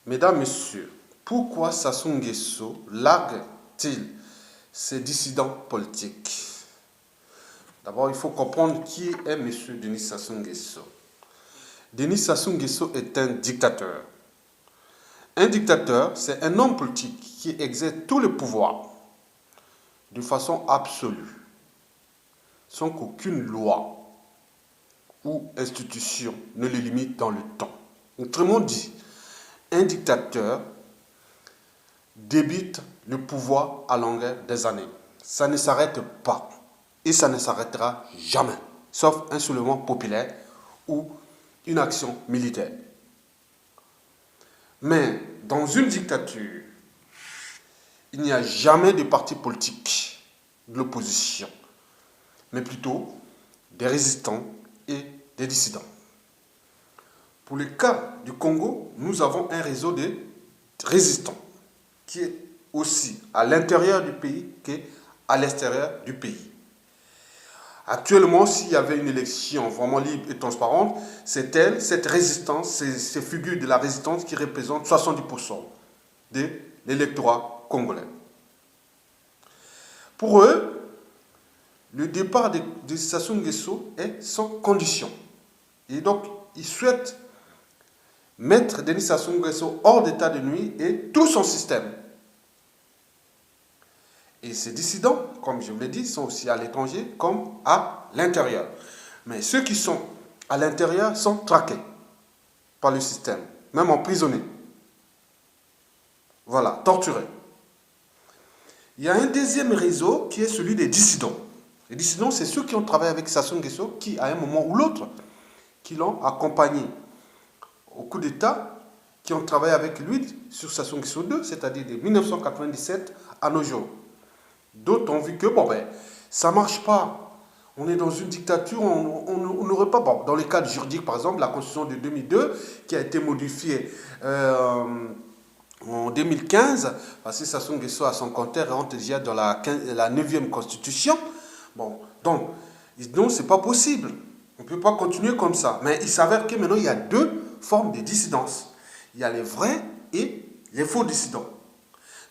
Mesdames, Messieurs, pourquoi Sassou Nguesso largue-t-il ces dissidents politiques? D'abord, il faut comprendre qui est M. Denis Sassou Nguesso. Denis Sassou Nguesso est un dictateur. Un dictateur, c'est un homme politique qui exerce tout le pouvoir de façon absolue, sans qu'aucune loi ou institution ne le limite dans le temps. Autrement dit, un dictateur débite le pouvoir à longueur des années. Ça ne s'arrête pas et ça ne s'arrêtera jamais, sauf un soulèvement populaire ou une action militaire. Mais dans une dictature, il n'y a jamais de parti politique de l'opposition, mais plutôt des résistants et des dissidents. Pour le cas du Congo, nous avons un réseau de résistants qui est aussi à l'intérieur du pays qu'à l'extérieur du pays. Actuellement, s'il y avait une élection vraiment libre et transparente, c'est elle, cette résistance, ces figures de la résistance qui représentent 70% de l'électorat congolais. Pour eux, le départ de Sassou Nguesso est sans condition. Et donc, ils souhaitent mettre Denis Sassou Nguesso hors d'état de nuit et tout son système. Et ces dissidents, comme je vous l'ai dit, sont aussi à l'étranger comme à l'intérieur. Mais ceux qui sont à l'intérieur sont traqués par le système, même emprisonnés. Voilà, torturés. Il y a un deuxième réseau qui est celui des dissidents. Les dissidents, c'est ceux qui ont travaillé avec Sassou Nguesso, qui, à un moment ou l'autre, qui l'ont accompagné au coup d'État, qui ont travaillé avec lui sur Sassou Nguesso 2, c'est-à-dire de 1997 à nos jours. D'autres ont vu que, ça ne marche pas. On est dans une dictature, on n'aurait pas... Bon, dans les cadres juridiques, par exemple, la Constitution de 2002, qui a été modifiée en 2015, parce que Sassou Nguesso, à son compteur, rentre déjà dans la 9e Constitution. Bon, donc ce n'est pas possible. On ne peut pas continuer comme ça. Mais il s'avère que maintenant, il y a deux formes de dissidence. Il y a les vrais et les faux dissidents.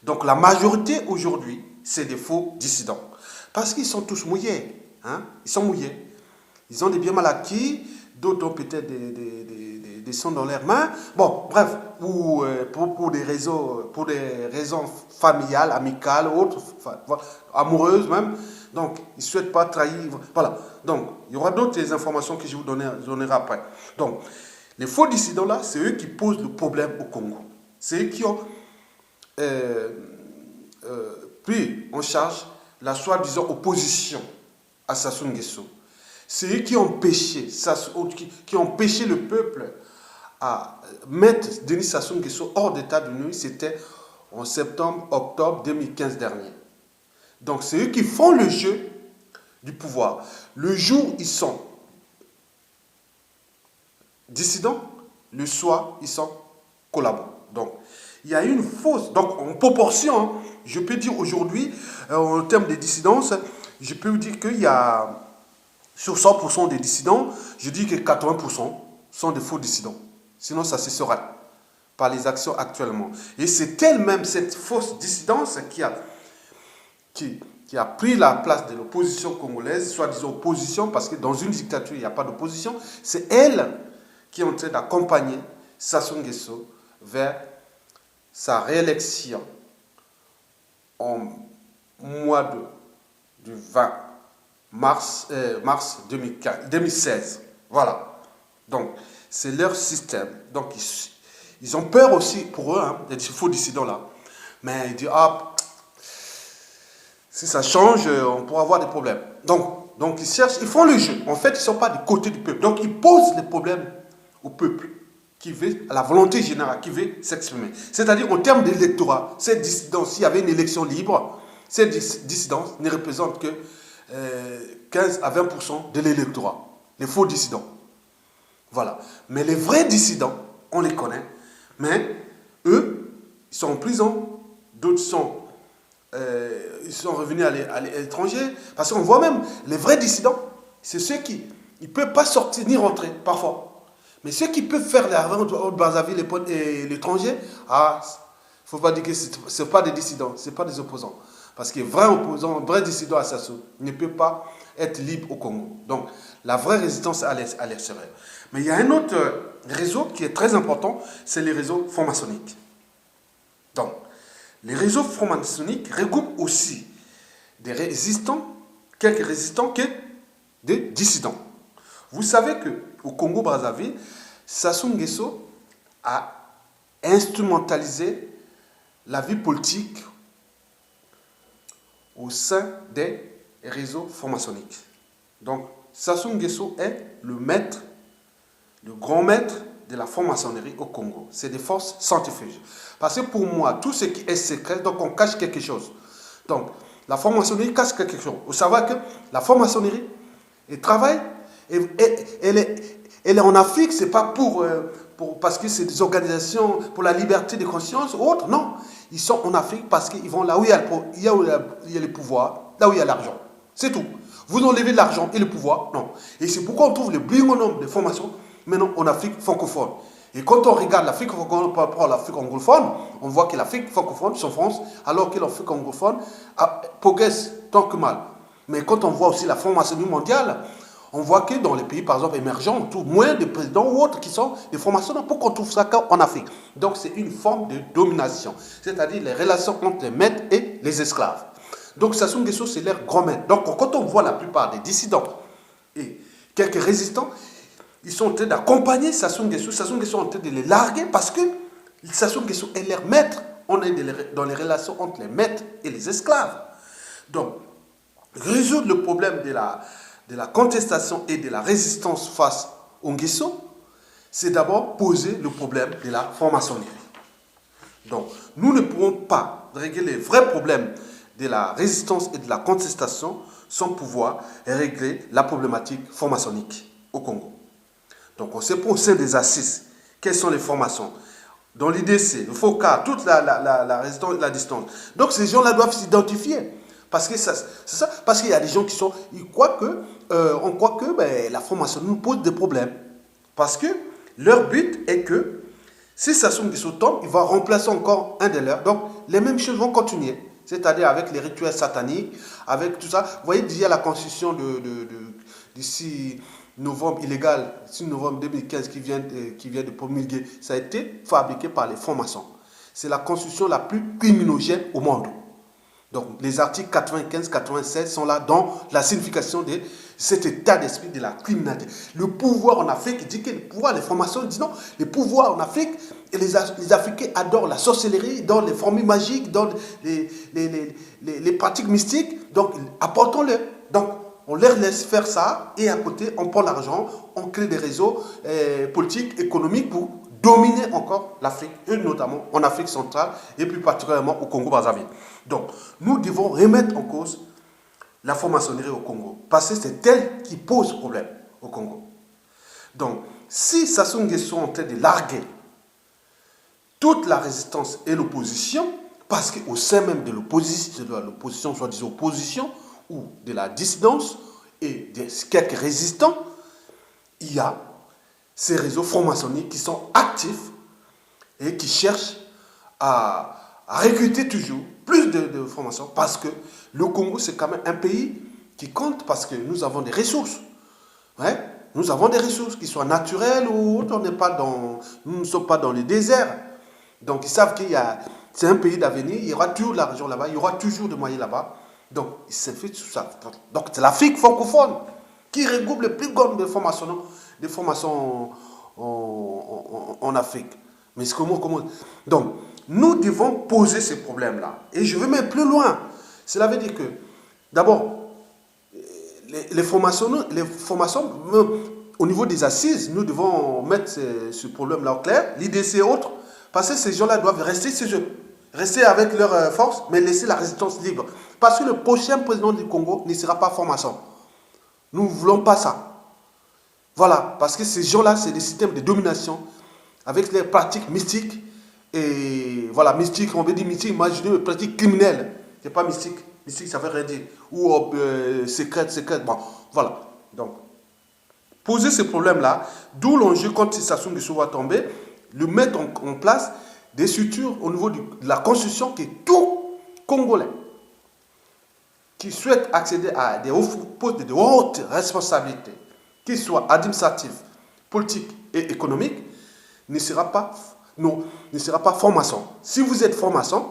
Donc la majorité aujourd'hui, c'est des faux dissidents. Parce qu'ils sont tous mouillés. Hein? Ils sont mouillés. Ils ont des biens mal acquis, d'autres ont peut-être des sons dans leurs mains. Bon, bref, ou pour des raisons familiales, amicales, autres, amoureuses même. Donc, ils ne souhaitent pas trahir. Voilà. Donc, il y aura d'autres informations que je vous donnerai après. Donc, les faux dissidents là, c'est eux qui posent le problème au Congo. C'est eux qui ont pris en charge la soi-disant opposition à Sassou Nguesso. C'est eux qui ont empêché le peuple à mettre Denis Sassou Nguesso hors d'état de nuit. C'était en septembre-octobre 2015 dernier. Donc c'est eux qui font le jeu du pouvoir. Le jour où ils sont dissidents, le soir ils sont collaborants. Donc il y a une fausse, donc en proportion, hein, je peux dire aujourd'hui, en termes de dissidence, je peux vous dire qu'il y a, sur 100% des dissidents, je dis que 80% sont des faux dissidents. Sinon, ça se saurait par les actions actuellement. Et c'est elle-même, cette fausse dissidence qui a pris la place de l'opposition congolaise, soi-disant opposition, parce que dans une dictature, il n'y a pas d'opposition. C'est elle qui est en train d'accompagner Sassou Nguesso vers sa réélection en mois du 20 mars 2016. Voilà. Donc, c'est leur système. Donc, ils ont peur aussi pour eux, hein, des faux dissidents là. Mais ils disent, si ça change, on pourra avoir des problèmes. Donc ils cherchent, ils font le jeu. En fait, ils ne sont pas du côté du peuple. Donc, ils posent les problèmes au peuple, qui veut, à la volonté générale, qui veut s'exprimer. C'est-à-dire, en termes d'électorat, cette dissidence, s'il y avait une élection libre, cette dissidence ne représente que 15 à 20% de l'électorat. Les faux dissidents. Voilà. Mais les vrais dissidents, on les connaît. Mais eux, ils sont en prison. D'autres ils sont revenus à l'étranger. Parce qu'on voit même, les vrais dissidents, c'est ceux qui ne peuvent pas sortir ni rentrer, parfois. Mais ceux qui peuvent faire la vente au Brazzaville et l'étranger, il ne faut pas dire que ce n'est pas des dissidents, ce n'est pas des opposants. Parce que vrai opposant, vrai dissident à Sassou ne peut pas être libre au Congo. Donc, la vraie résistance à l'extérieur. Mais il y a un autre réseau qui est très important, c'est les réseaux francs-maçonniques. Donc, les réseaux francs-maçonniques regroupent aussi des résistants, quelques résistants que des dissidents. Vous savez qu'au Congo-Brazzaville, Sassou Nguesso a instrumentalisé la vie politique au sein des réseaux francs-maçonniques. Donc, Sassou Nguesso est le maître, le grand maître de la franc-maçonnerie au Congo. C'est des forces centrifuges. Parce que pour moi, tout ce qui est secret, donc on cache quelque chose. Donc, la franc-maçonnerie cache quelque chose. Vous savez que la franc-maçonnerie, elle travaille, elle est en Afrique, ce n'est pas parce que c'est des organisations pour la liberté de conscience ou autre, non. Ils sont en Afrique parce qu'ils vont là où il y a le pouvoir, là où il y a l'argent. C'est tout. Vous enlevez l'argent et le pouvoir, non. Et c'est pourquoi on trouve le plus grand nombre de formations maintenant en Afrique francophone. Et quand on regarde l'Afrique francophone par rapport à l'Afrique anglophone, on voit que l'Afrique francophone s'enfonce, alors que l'Afrique anglophone progresse tant que mal. Mais quand on voit aussi la franc-maçonnerie mondiale, on voit que dans les pays, par exemple, émergents, on trouve moins de présidents ou autres qui sont des francs-maçons. Pourquoi on trouve ça qu'en Afrique? Donc, c'est une forme de domination, c'est-à-dire les relations entre les maîtres et les esclaves. Donc, Sassou Nguesso, c'est leur grand maître. Donc, quand on voit la plupart des dissidents et quelques résistants, ils sont en train d'accompagner Sassou Nguesso. Sassou Nguesso est en train de les larguer parce que Sassou Nguesso est leur maître. On est dans les relations entre les maîtres et les esclaves. Donc, résoudre le problème de la contestation et de la résistance face au Nguesso, c'est d'abord poser le problème de la franc-maçonnerie. Donc, nous ne pourrons pas régler les vrais problèmes de la résistance et de la contestation sans pouvoir régler la problématique franc-maçonnique au Congo. Donc, on sait au sein des assises quelles sont les formations. Dans l'IDC, le FOCA, toute la résistance et la distance. Donc, ces gens-là doivent s'identifier. Parce que c'est ça. Parce qu'il y a des gens qui sont. On croit que la franc-maçonnerie nous pose des problèmes. Parce que leur but est que si Sassou Nguesso tombe, il va remplacer encore un des leurs. Donc, les mêmes choses vont continuer. C'est-à-dire avec les rituels sataniques, avec tout ça. Vous voyez, déjà la constitution du 6 novembre illégal, 6 novembre 2015 qui vient de promulguer, ça a été fabriqué par les francs-maçons. C'est la constitution la plus criminogène au monde. Donc, les articles 95, 96 sont là dans la signification de cet état d'esprit de la criminalité. Le pouvoir en Afrique, il dit que le pouvoir, les francs-maçons disent non, le pouvoir en Afrique, et les Africains adorent la sorcellerie, dans les formules magiques, dans les pratiques mystiques, donc apportons-le. Donc, on leur laisse faire ça, et à côté, on prend l'argent, on crée des réseaux politiques, économiques pour dominer encore l'Afrique, et notamment en Afrique centrale, et plus particulièrement au Congo-Brazzaville. Donc, nous devons remettre en cause la franc-maçonnerie au Congo, parce que c'est elle qui pose problème au Congo. Donc, si Sassou Nguesso est en train de larguer toute la résistance et l'opposition, parce qu'au sein même de l'opposition, soit des oppositions, ou de la dissidence, et de quelques résistants, il y a ces réseaux francs-maçonniques qui sont actifs et qui cherchent à recruter toujours plus de francs-maçons, parce que le Congo, c'est quand même un pays qui compte, parce que nous avons des ressources. Ouais? Nous avons des ressources, qui soient naturelles ou autres. Nous ne sommes pas dans le désert. Donc, ils savent c'est un pays d'avenir, il y aura toujours de l'argent là-bas, il y aura toujours de moyens là-bas. Donc, il s'est fait tout ça. Donc, c'est l'Afrique francophone qui regroupe le plus grand des formations en Afrique. Mais comment? Donc, nous devons poser ces problèmes-là. Et je vais même plus loin. Cela veut dire que, d'abord, les formations, au niveau des assises, nous devons mettre ce problème-là au clair, l'IDC et autres, parce que ces gens-là doivent rester chez eux, rester avec leurs forces, mais laisser la résistance libre. Parce que le prochain président du Congo ne sera pas franc-maçon. Nous ne voulons pas ça. Voilà, parce que ces gens-là, c'est des systèmes de domination, avec les pratiques mystiques, et voilà, mystique, on veut dire mystique, imaginez une pratique criminelle. C'est pas mystique. Mystique, ça veut rien dire. Ou secrète. Bon, voilà. Donc, poser ce problème-là, d'où l'enjeu quand Sassou Nguesso va tomber, le mettre en place des structures au niveau de la constitution que tout Congolais qui souhaite accéder à des hauts postes de haute responsabilité, qu'ils soient administratifs, politiques et économiques, ne sera pas franc-maçon. Si vous êtes franc-maçon,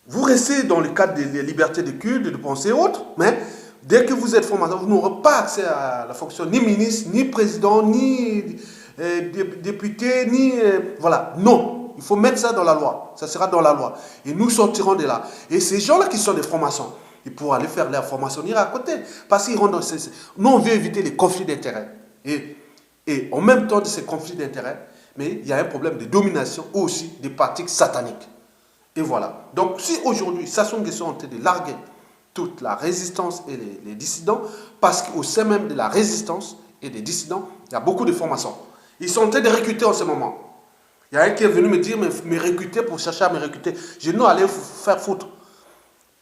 vous restez dans le cadre des libertés de culte, de pensée et autres, mais dès que vous êtes franc-maçon, vous n'aurez pas accès à la fonction ni ministre, ni président, ni député, ni... voilà, non. Il faut mettre ça dans la loi. Ça sera dans la loi. Et nous sortirons de là. Et ces gens-là qui sont des francs-maçons, ils pourront aller faire leur franc-maçonnerie à côté. Parce qu'ils rentrent dans ces... Nous, on veut éviter les conflits d'intérêts. Et en même temps de ces conflits d'intérêts, mais il y a un problème de domination ou aussi des pratiques sataniques. Et voilà. Donc, si aujourd'hui, Sassou Nguesso est en train de larguer toute la résistance et les dissidents, parce qu'au sein même de la résistance et des dissidents, il y a beaucoup de francs-maçons. Ils sont en train de recruter en ce moment. Il y a un qui est venu me dire, me recruter pour chercher à me recruter. Je dis non, allez faire foutre.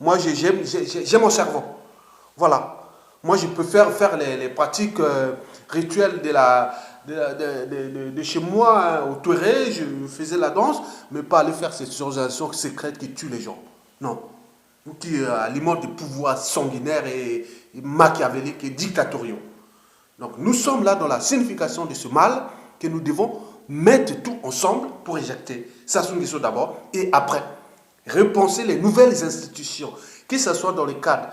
Moi, j'ai mon cerveau. Voilà. Moi, je peux faire les pratiques rituelles de chez moi, au Touareg, je faisais la danse, mais pas aller faire ces organisations secrètes qui tuent les gens. Non. Ou qui alimentent des pouvoirs sanguinaires et machiavéliques et dictatoriaux. Donc, nous sommes là dans la signification de ce mal que nous devons mettre tout ensemble pour éjecter Sassou Nguesso d'abord et après repenser les nouvelles institutions, que ce soit dans le cadre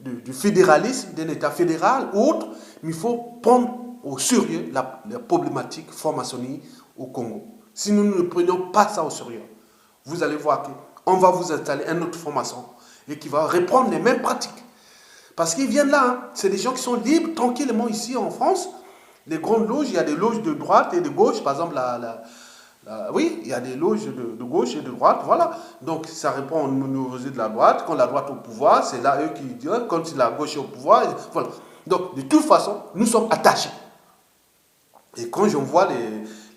du fédéralisme, d'un État fédéral ou autre, mais il faut prendre au sérieux la problématique franc-maçonnerie au Congo. Si nous ne prenons pas ça au sérieux, vous allez voir qu'on va vous installer un autre franc-maçon et qui va reprendre les mêmes pratiques. Parce qu'ils viennent là, hein. C'est des gens qui sont libres, tranquillement ici en France. Les grandes loges, il y a des loges de droite et de gauche, par exemple, oui, il y a des loges de gauche et de droite, voilà. Donc, ça répond aux nouveautés de la droite. Quand la droite est au pouvoir, c'est là eux qui disent, quand la gauche est au pouvoir, voilà. Donc, de toute façon, nous sommes attachés. Et quand je vois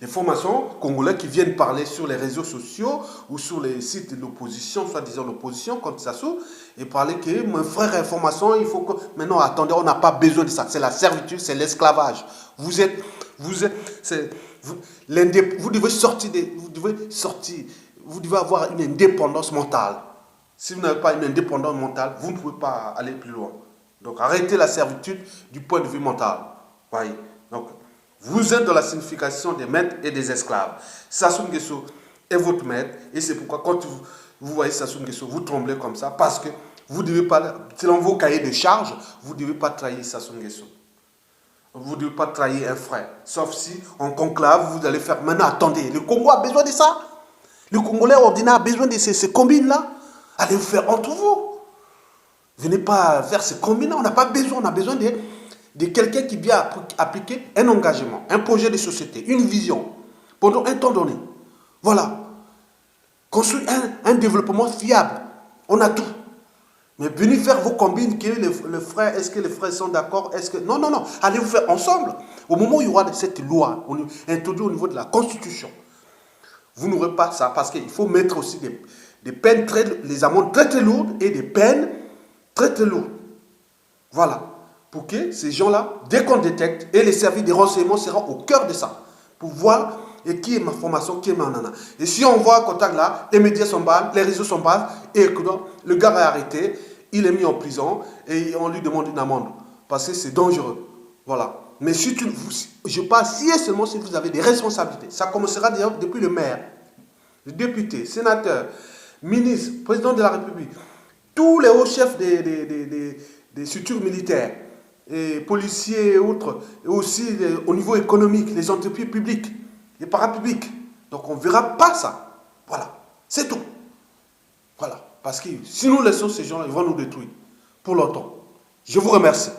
les formations congolais qui viennent parler sur les réseaux sociaux ou sur les sites de l'opposition, soi-disant l'opposition contre Sassou, et parler que mon frère est formation, il faut que... Mais non, attendez, on n'a pas besoin de ça. C'est la servitude, c'est l'esclavage. Vous devez avoir une indépendance mentale. Si vous n'avez pas une indépendance mentale, vous ne pouvez pas aller plus loin. Donc arrêtez la servitude du point de vue mental. Voyez. Donc, vous êtes dans la signification des maîtres et des esclaves. Sassou Nguesso est votre maître. Et c'est pourquoi quand vous voyez Sassou Nguesso, vous tremblez comme ça. Parce que vous ne devez pas, selon vos cahiers de charges, vous ne devez pas trahir Sassou Nguesso. Vous ne devez pas trahir un frère. Sauf si, en conclave, vous allez faire... Maintenant, attendez, le Congo a besoin de ça. Le Congolais ordinaire a besoin de ces combines-là. Allez vous faire entre vous. Venez pas faire ces combines-là. On n'a pas besoin. On a besoin de quelqu'un qui vient appliquer un engagement, un projet de société, une vision, pendant un temps donné. Voilà. Construire un développement fiable. On a tout. Mais venez faire vos combines, est-ce que les frères sont d'accord? Non, non, non. Allez vous faire ensemble. Au moment où il y aura cette loi introduite au niveau de la Constitution, vous n'aurez pas ça parce qu'il faut mettre aussi des peines, les amendes très très lourdes et des peines très très lourdes. Voilà. Pour que ces gens-là, dès qu'on détecte, et les services de renseignement seront au cœur de ça, pour voir et qui est ma formation, qui est ma nana. Et si on voit un contact là, les médias sont bas, les réseaux sont bas, et le gars est arrêté, il est mis en prison, et on lui demande une amende. Parce que c'est dangereux. Voilà. Mais si je parle si et seulement si vous avez des responsabilités. Ça commencera déjà depuis le maire, le député, sénateur, ministre, président de la République, tous les hauts chefs des structures militaires, et policiers et autres, et aussi au niveau économique, les entreprises publiques, les parapublics. Donc on ne verra pas ça. Voilà, c'est tout. Voilà, parce que si nous laissons ces gens-là, ils vont nous détruire pour longtemps. Je vous remercie.